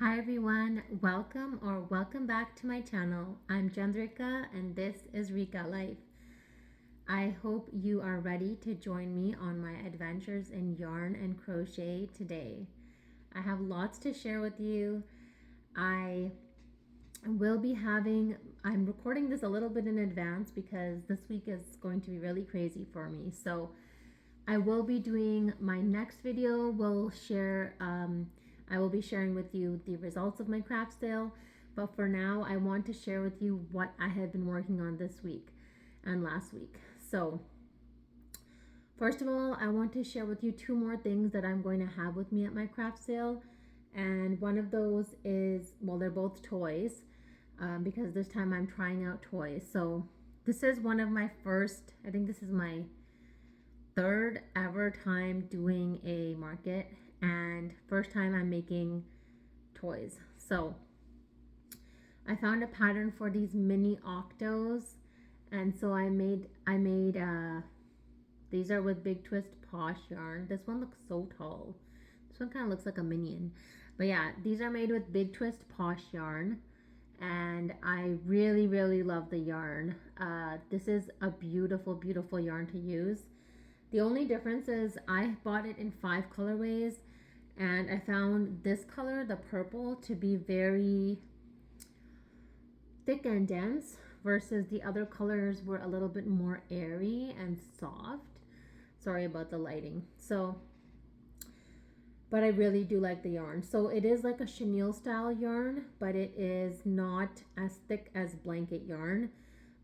Hi everyone, welcome back to my channel. I'm Chandrika and this is RIKA Life. I hope you are ready to join me on my adventures in yarn and crochet today. I have lots to share with you. I'm recording this a little bit in advance because this week is going to be really crazy for me. So I will be doing my next video. I will be sharing with you the results of my craft sale, but for now I want to share with you what I have been working on this week and last week. So first of all, I want to share with you two more things that I'm going to have with me at my craft sale, and one of those is, well, they're both toys because this time I'm trying out toys. So this is one of my first, I think this is my third ever time doing a market and first time I'm making toys. So I found a pattern for these mini octos, and so I made these are with Big Twist Posh yarn. This one looks so tall. This one kind of looks like a minion. But yeah, these are made with Big Twist Posh yarn, and I really love the yarn. This is a beautiful yarn to use. The only difference is I bought it in 5 colorways, and I found this color, the purple, to be very thick and dense versus the other colors were a little bit more airy and soft. Sorry about the lighting. But I really do like the yarn. So it is like a chenille style yarn, but it is not as thick as blanket yarn,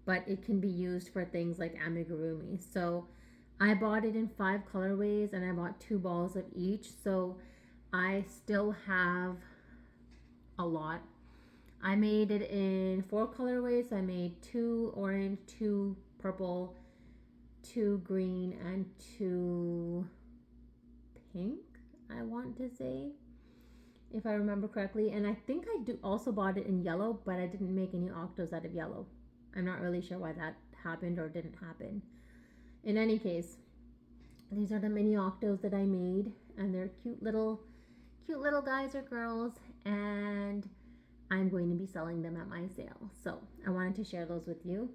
but it can be used for things like amigurumi. So I bought it in 5 colorways and I bought 2 balls of each. So I still have a lot. I made it in 4 colorways. I made 2 orange, 2 purple, 2 green, and 2 pink, I want to say, if I remember correctly. And I think I also bought it in yellow, but I didn't make any octos out of yellow. I'm not really sure why that happened or didn't happen. In any case, these are the mini octos that I made, and they're cute little guys or girls, and I'm going to be selling them at my sale. So I wanted to share those with you.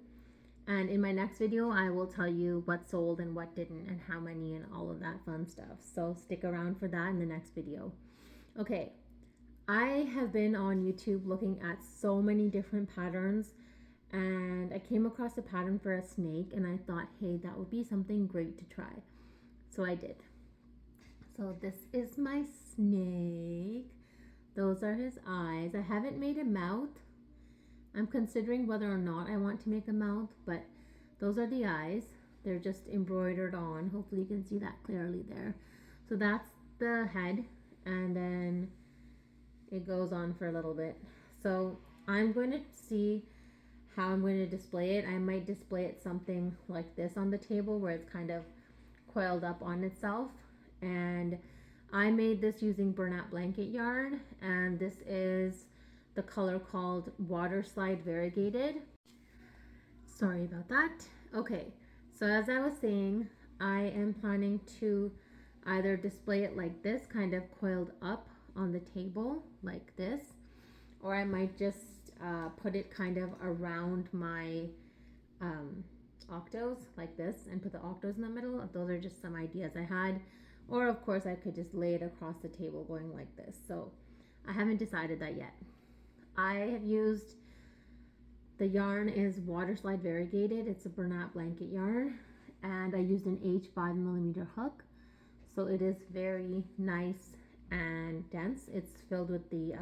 And in my next video, I will tell you what sold and what didn't and how many and all of that fun stuff. So stick around for that in the next video. Okay, I have been on YouTube looking at so many different patterns, and I came across a pattern for a snake, and I thought, hey, that would be something great to try. So I did. So this is my snake. Those are his eyes. I haven't made a mouth. I'm considering whether or not I want to make a mouth, but those are the eyes. They're just embroidered on. Hopefully you can see that clearly there. So that's the head, and then it goes on for a little bit. So I'm going to see how I'm going to display it. I might display it something like this on the table where it's kind of coiled up on itself. And I made this using burlap blanket yarn, and this is the color called Water Slide Variegated. Sorry about that. Okay, so as I was saying, I am planning to either display it like this, kind of coiled up on the table like this, or I might just put it kind of around my octos like this and put the octos in the middle. Those are just some ideas I had. Or of course I could just lay it across the table going like this. So I haven't decided that yet. I have used, the yarn is Water Slide Variegated. It's a burlap blanket yarn, and I used an H5mm hook. So it is very nice and dense. It's filled with the,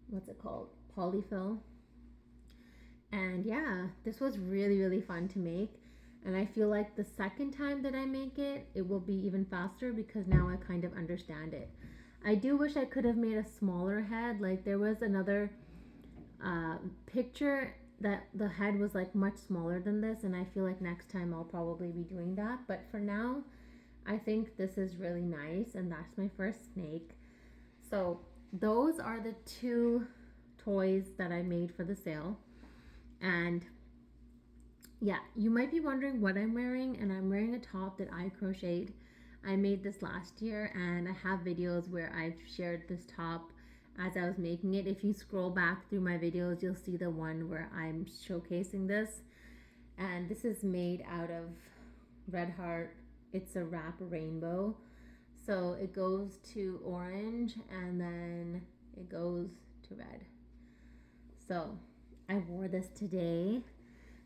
what's it called? Polyfill. And yeah, this was really fun to make. And I feel like the second time that I make it, it will be even faster because now I kind of understand it. I do wish I could have made a smaller head. Like there was another picture that the head was like much smaller than this, and I feel like next time I'll probably be doing that. But for now, I think this is really nice, and that's my first snake. So those are the 2 toys that I made for the sale. And yeah, you might be wondering what I'm wearing, and I'm wearing a top that I crocheted. I made this last year, and I have videos where I've shared this top as I was making it. If you scroll back through my videos, you'll see the one where I'm showcasing this. And this is made out of Red Heart. It's a wrap rainbow. So it goes to orange and then it goes to red. So I wore this today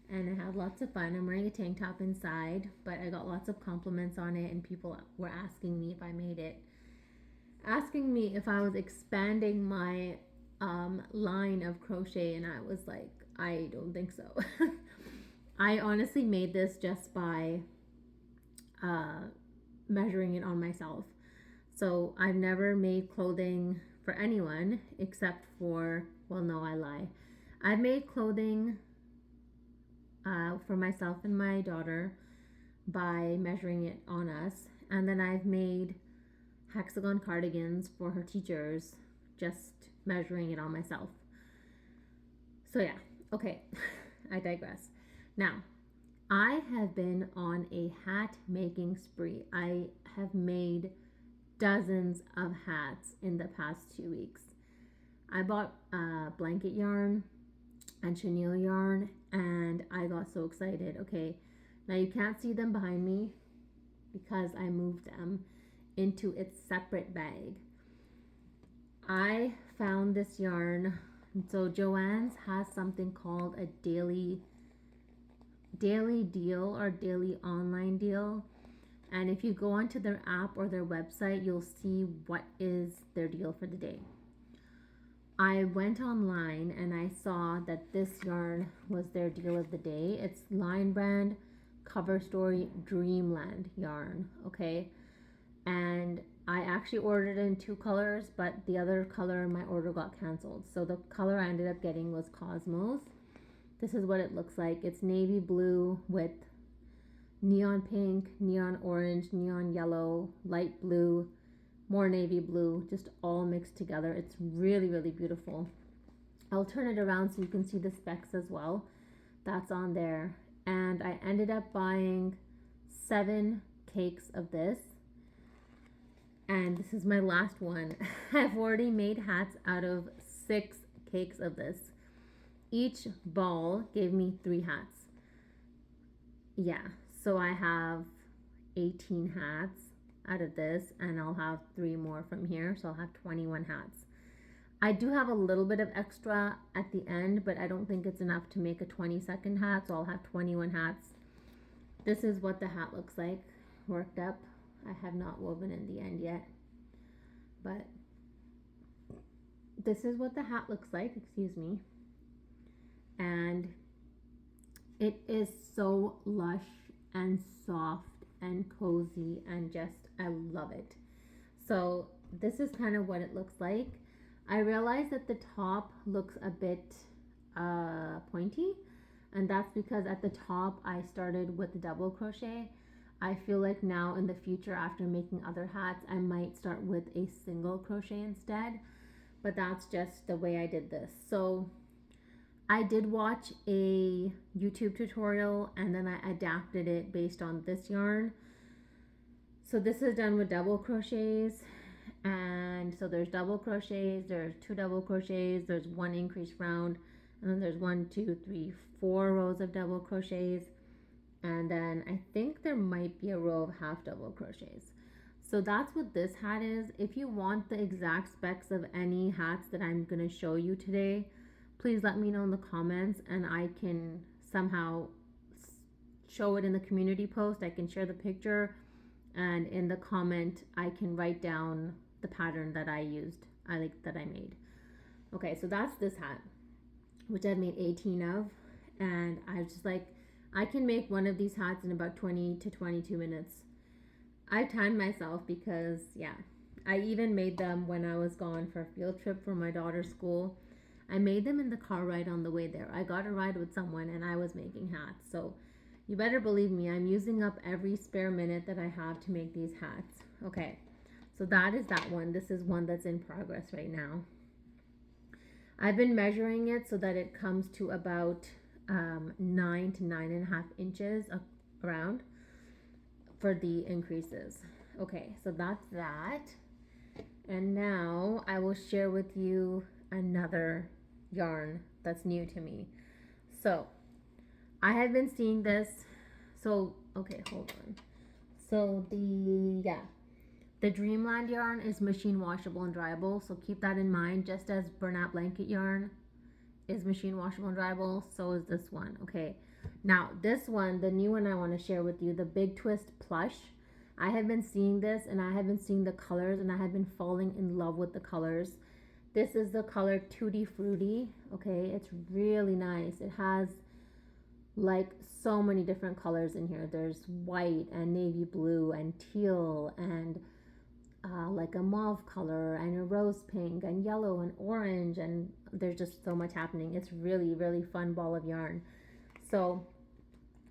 and I had lots of fun. I'm wearing a tank top inside, but I got lots of compliments on it and people were asking me if I made it. Asking me if I was expanding my line of crochet, and I was like, I don't think so. I honestly made this just by measuring it on myself. So I've never made clothing for anyone except for, well, no, I lie. I've made clothing for myself and my daughter by measuring it on us. And then I've made hexagon cardigans for her teachers, just measuring it on myself. So yeah, okay, I digress. Now, I have been on a hat making spree. I have made dozens of hats in the past 2 weeks. I bought blanket yarn and chenille yarn and I got so excited. Okay, now you can't see them behind me because I moved them into its separate bag. I found this yarn. So Joann's has something called a daily deal or daily online deal. And if you go onto their app or their website, you'll see what is their deal for the day. I went online and I saw that this yarn was their deal of the day. It's Line Brand Cover Story Dreamland yarn, okay? And I actually ordered it in 2 colors, but the other color in my order got canceled. So the color I ended up getting was Cosmos. This is what it looks like. It's navy blue with neon pink, neon orange, neon yellow, light blue, more navy blue, just all mixed together. It's really, really beautiful. I'll turn it around so you can see the specs as well. That's on there. And I ended up buying 7 cakes of this. And this is my last one. I've already made hats out of 6 cakes of this. Each ball gave me 3 hats. Yeah, so I have 18 hats out of this, and I'll have 3 more from here, so I'll have 21 hats. I do have a little bit of extra at the end, but I don't think it's enough to make a 20-second hat, so I'll have 21 hats. This is what the hat looks like, worked up. I have not woven in the end yet, but this is what the hat looks like, excuse me. And it is so lush and soft and cozy and just, I love it. So this is kind of what it looks like. I realize that the top looks a bit pointy, and that's because at the top I started with the double crochet. I feel like now in the future, after making other hats, I might start with a single crochet instead, but that's just the way I did this. So I did watch a YouTube tutorial and then I adapted it based on this yarn. So this is done with double crochets, and so there's double crochets, there's 2 double crochets, there's 1 increased round, and then there's 1, 2, 3, 4 rows of double crochets, and then I think there might be a row of half double crochets. So that's what this hat is. If you want the exact specs of any hats that I'm going to show you today, please let me know in the comments and I can somehow show it in the community post. I can share the picture, and in the comment I can write down the pattern that I used, that I made. Okay, so that's this hat, which I've made 18 of, and I was just like, I can make one of these hats in about 20 to 22 minutes. I timed myself because, yeah, I even made them when I was gone for a field trip for my daughter's school. I made them in the car ride on the way there. I got a ride with someone and I was making hats. So you better believe me, I'm using up every spare minute that I have to make these hats. Okay, so that is that one. This is one that's in progress right now. I've been measuring it so that it comes to about 9 to 9.5 inches around for the increases. Okay, so that's that. And now I will share with you another yarn that's new to me. So I have been seeing this. So, okay, hold on. So the Dreamland yarn is machine washable and dryable. So keep that in mind. Just as burnout blanket yarn is machine washable and dryable, so is this one. Okay. Now this one, the new one I want to share with you, the Big Twist Plush. I have been seeing this and I have been seeing the colors and I have been falling in love with the colors. This is the color Tutti Frutti. Okay, it's really nice. It has like so many different colors in here. There's white and navy blue and teal and like a mauve color and a rose pink and yellow and orange, and there's just so much happening. It's really, really fun ball of yarn. So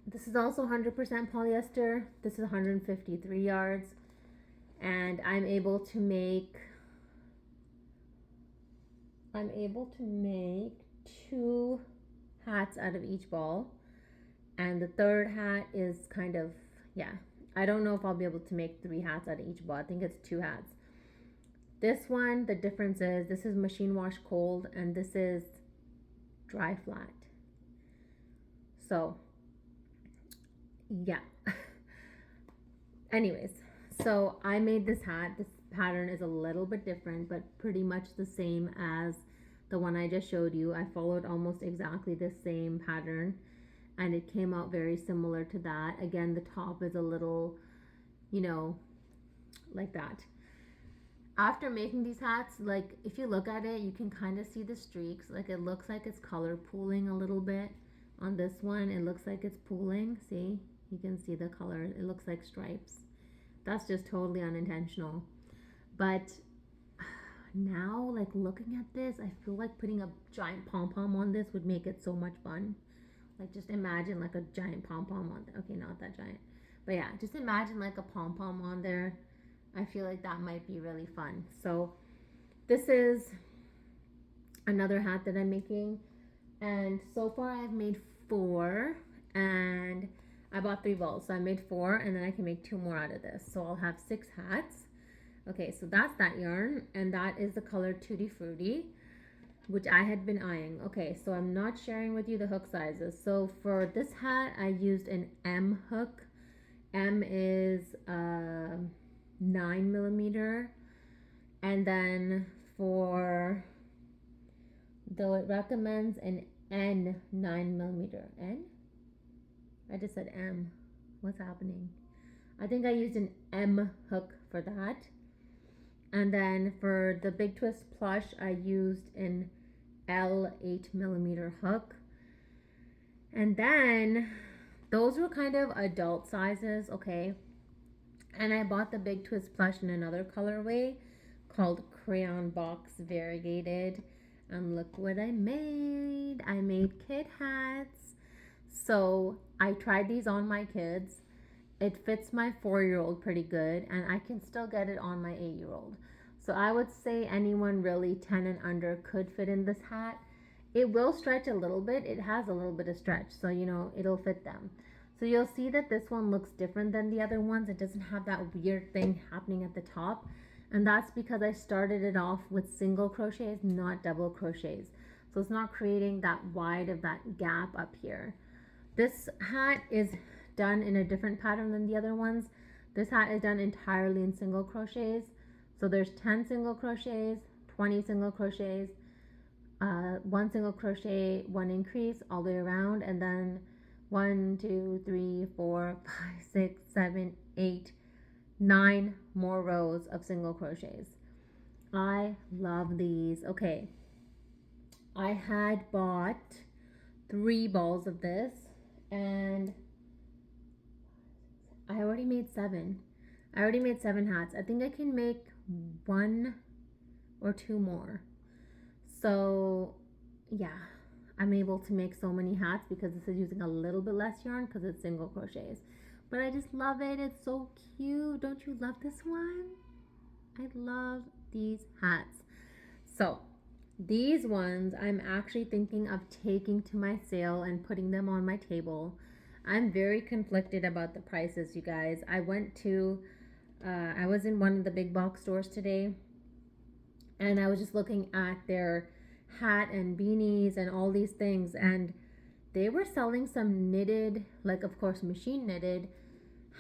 this is also 100% polyester. This is 153 yards, and I'm able to make two hats out of each ball, and the third hat is kind of, yeah, I don't know if I'll be able to make 3 hats out of each ball. I think it's 2 hats. This one, the difference is this is machine wash cold and this is dry flat. So yeah. Anyways, so I made this hat. This pattern is a little bit different, but pretty much the same as the one I just showed you. I followed almost exactly the same pattern and it came out very similar to that. Again, the top is a little, you know, like that. After making these hats, like if you look at it, you can kind of see the streaks. Like it looks like it's color pooling a little bit. On this one, it looks like it's pooling. See, you can see the color. It looks like stripes. That's just totally unintentional. But now, like looking at this, I feel like putting a giant pom-pom on this would make it so much fun. Like just imagine like a giant pom-pom on there. Okay, not that giant. But yeah, just imagine like a pom-pom on there. I feel like that might be really fun. So this is another hat that I'm making. And so far I've made 4 and I bought 3 balls. So I made 4 and then I can make 2 more out of this. So I'll have 6 hats. Okay, so that's that yarn. And that is the color Tutti Frutti, which I had been eyeing. Okay, so I'm not sharing with you the hook sizes. So for this hat, I used an M hook. M is 9mm, and then for, though it recommends an N 9mm. N? I just said M. What's happening? I think I used an M hook for that. And then for the Big Twist Plush, I used an L 8mm hook. And then those were kind of adult sizes, okay? And I bought the Big Twist Plush in another colorway called Crayon Box Variegated. And look what I made. I made kid hats. So I tried these on my kids. It fits my 4-year-old pretty good, and I can still get it on my 8-year-old. So I would say anyone really 10 and under could fit in this hat. It will stretch a little bit. It has a little bit of stretch, so you know, it'll fit them. So you'll see that this one looks different than the other ones. It doesn't have that weird thing happening at the top. And that's because I started it off with single crochets, not double crochets. So it's not creating that wide of that gap up here. This hat is done in a different pattern than the other ones. This hat is done entirely in single crochets. So there's 10 single crochets, 20 single crochets, 1 single crochet, 1 increase all the way around, and then 1, 2, 3, 4, 5, 6, 7, 8, 9 more rows of single crochets. I love these. Okay, I had bought 3 balls of this and I already made 7. I already made 7 hats. I think I can make 1 or 2 more. So yeah, I'm able to make so many hats because this is using a little bit less yarn because it's single crochets. But I just love it. It's so cute. Don't you love this one? I love these hats. So these ones I'm actually thinking of taking to my sale and putting them on my table. I'm very conflicted about the prices, you guys. I was in one of the big box stores today And I was just looking at their hat and beanies and all these things, and they were selling some knitted, like of course machine knitted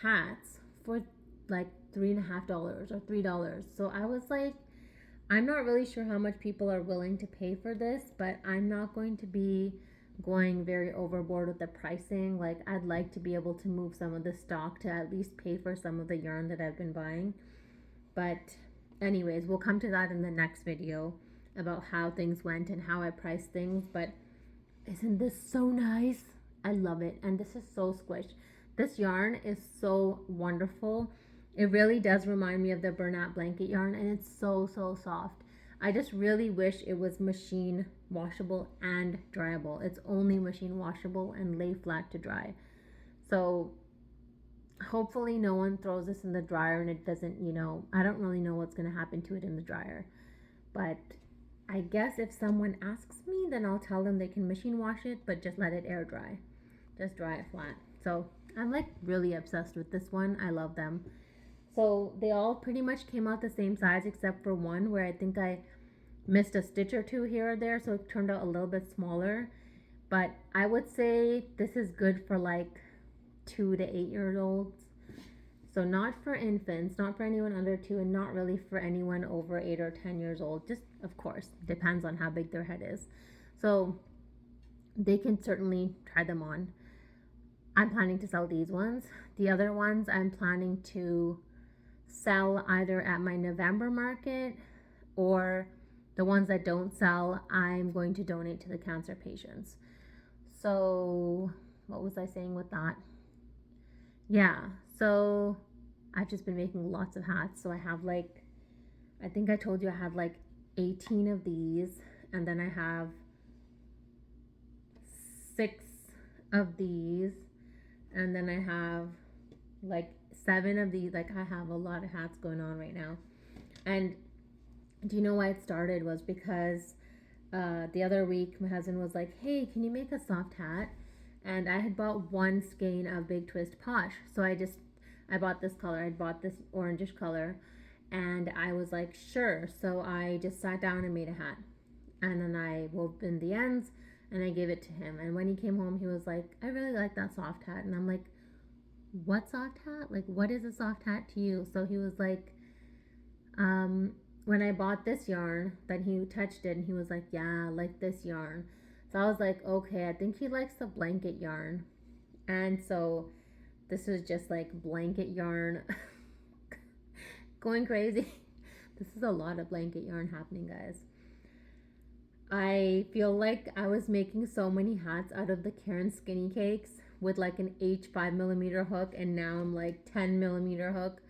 hats for like $3.50 or $3. So I was like, I'm not really sure how much people are willing to pay for this, but I'm not going to be going very overboard with the pricing. Like, I'd like to be able to move some of the stock to at least pay for some of the yarn that I've been buying. But anyways, we'll come to that in the next video about how things went and how I priced things. But isn't this so nice? I love it. And this is so squished. This yarn is so wonderful. It really does remind me of the Bernat blanket yarn, and it's so, so soft. I just really wish it was machine washable and dryable. It's only machine washable and lay flat to dry. So hopefully no one throws this in the dryer and it doesn't, I don't really know what's going to happen to it in the dryer. But I guess if someone asks me, then I'll tell them they can machine wash it, but just let it air dry. Just dry it flat. So I'm like really obsessed with this one. I love them. So they all pretty much came out the same size except for one where I think I missed a stitch or two here or there, so it turned out a little bit smaller. But I would say this is good for like 2 to 8 years old. So not for infants, not for anyone under 2, and not really for anyone over 8 or 10 years old. Just, of course, depends on how big their head is. So they can certainly try them on. I'm planning to sell these ones. The other ones I'm planning to sell either at my November market, or the ones that don't sell, I'm going to donate to the cancer patients. So what was I saying with that? Yeah, so I've just been making lots of hats. So I have like, I think I told you I had like 18 of these, and then I have 6 of these, and then I have like 7 of these. Like, I have a lot of hats going on right now. And do you know why it started? Was because the other week my husband was like, hey, can you make a soft hat? And I had bought one skein of Big Twist Posh, so I bought this color. I bought this orangish color, and I was like, sure. So I just sat down and made a hat, and then I wove in the ends and I gave it to him. And when he came home, he was like, I really like that soft hat. And I'm like, what soft hat? Like, what is a soft hat to you? So he was like, when I bought this yarn, then he touched it and he was like, yeah, I like this yarn. So I was like, okay, I think he likes the blanket yarn. And so this was just like blanket yarn going crazy. This is a lot of blanket yarn happening, guys. I feel like I was making so many hats out of the Karen Skinny Cakes with like an H 5mm hook, and now I'm like 10mm hook.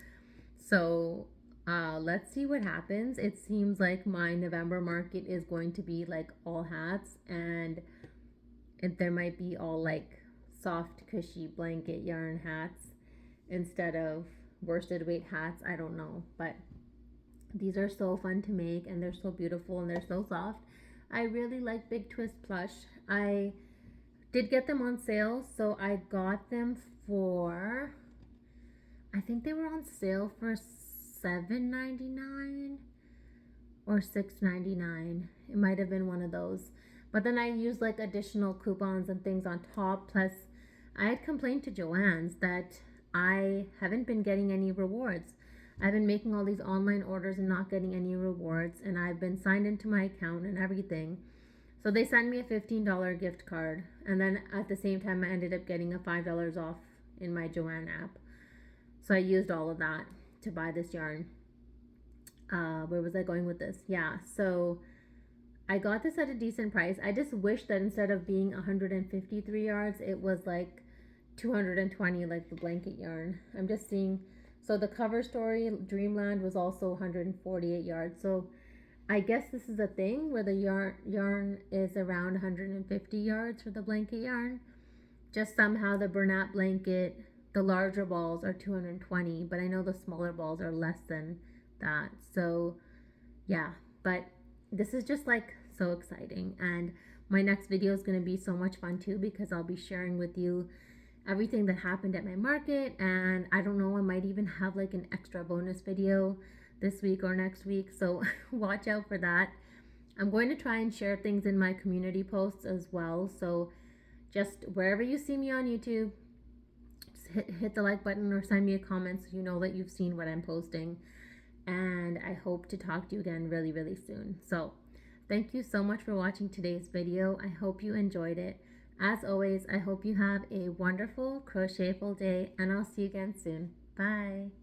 So let's see what happens. It seems like my November market is going to be like all hats, and there might be all like soft, cushy blanket yarn hats instead of worsted weight hats. I don't know, but these are so fun to make, and they're so beautiful, and they're so soft. I really like Big Twist Plush. I did get them on sale, so I got them for, I think they were on sale for $7.99 or $6.99. It might have been one of those. But then I used like additional coupons and things on top. Plus, I had complained to Joann's that I haven't been getting any rewards. I've been making all these online orders and not getting any rewards, and I've been signed into my account and everything. So they sent me a $15 gift card, and then at the same time I ended up getting a $5 off in my Joann app. So I used all of that to buy this yarn. Where was I going with this? Yeah, so I got this at a decent price. I just wish that instead of being 153 yards, it was like 220, like the blanket yarn. I'm just seeing. So the cover story, Dreamland, was also 148 yards. So I guess this is a thing where the yarn is around 150 yards for the blanket yarn. Just somehow the Bernat blanket, the larger balls are 220, but I know the smaller balls are less than that. So yeah, but this is just like so exciting. And my next video is going to be so much fun too, because I'll be sharing with you everything that happened at my market, and I don't know, I might even have like an extra bonus video this week or next week. So watch out for that. I'm going to try and share things in my community posts as well. So just wherever you see me on YouTube, just hit the like button or send me a comment so you know that you've seen what I'm posting. And I hope to talk to you again really, really soon. So thank you so much for watching today's video. I hope you enjoyed it. As always, I hope you have a wonderful crochetful day, and I'll see you again soon. Bye.